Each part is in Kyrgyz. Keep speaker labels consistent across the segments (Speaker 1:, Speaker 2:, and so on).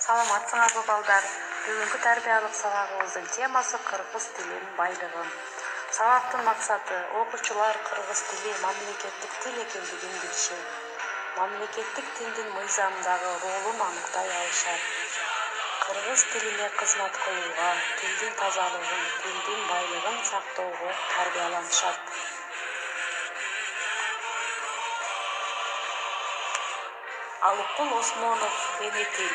Speaker 1: Саламатсыңарбы балдар. Бүгүнкү тарбиялык сабагыбыздын темасы кыргыз тилинин байлыгы. Сабактын максаты окуучулар кыргыз тили мамлекеттик тил экендигин билишет. Мамлекеттик тилдин мыйзамдагы ролун аныктай алышат. Кыргыз тилине кызмат кылууга, тилдин тазалыгын, тилдин байлыгын сактоого тарбияланышат. Алыкул Осмонов, эне тил.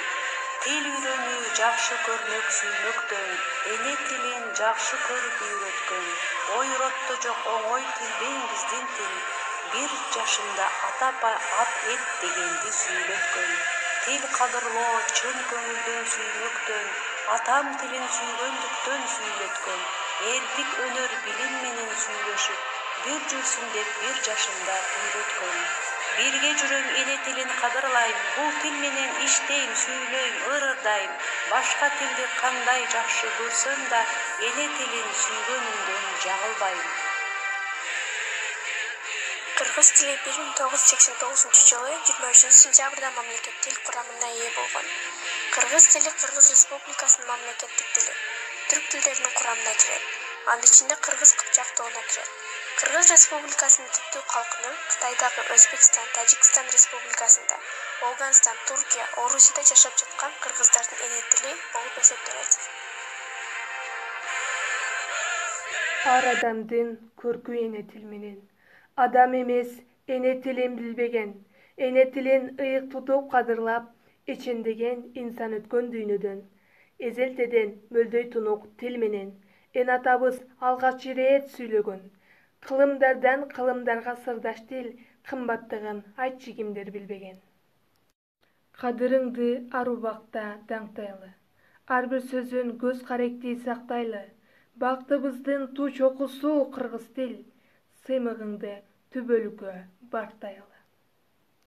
Speaker 1: Тил үйрөнүү жакшы көрмөк сүймөктөн, эне тилин жакшы көрүп үйрөткөн. Ойротто жок оңой тил бен биздин тил. 1 жашында ата ат эт дегенди сүйлөткөн. Тил кадырлоо чын көңүлдөн сүймөктөн, атам тилин сүйгөндүктөн сүйлөткөн. Эрдик өнөр билим менен сүйлөшүп, бир жүрсүн деп 1 жашында үйрөткөн. Бирге жүрөм эне тилин кадырлайм, бул тил менен иштейм, сүйлөйм, ырырдайм. Башка тилди кандай жакшы көрсөм да, эне тилин сүйгөнүмдөн жагылбайм.
Speaker 2: Кыргыз тили 1989-жылы 23-сентябрда мамлекет тил курамына ээ болгон. Кыргыз тили Кыргыз Республикасынын мамлекеттик тили. Түрк тилдеринин курамына кирет. Анын ичинде кыргыз кыпчак тобуна кирет. Кыргыз Республикасынын түптүү калкынын Кытайдагы Өзбекстан, Тажикстан Республикасында, Афганистан, Туркия, Орусияда жашап жаткан кыргыздардын эне тили болуп эсептелет.
Speaker 3: Ар адамдын көркү эне тил менен. Адам эмес эне тилин билбеген, эне тилин ыйык тутуп кадырлап, эчендеген инсан өткөн дүйнөдөн. Эзелтеден мөлдөй тунук тил менен эн атабыз алгач ирет сүйлөгөн. Кылымдардан кылымдарга сырдаш тил кымбаттыгын айтчы кимдер билбеген. Кадырыңды ар убакта даңктайлы, ар бир сөзүн көз каректи сактайлы. Бактыбыздын ту чокусу кыргыз тил, сыймыгыңды түбөлүккө бартайлы.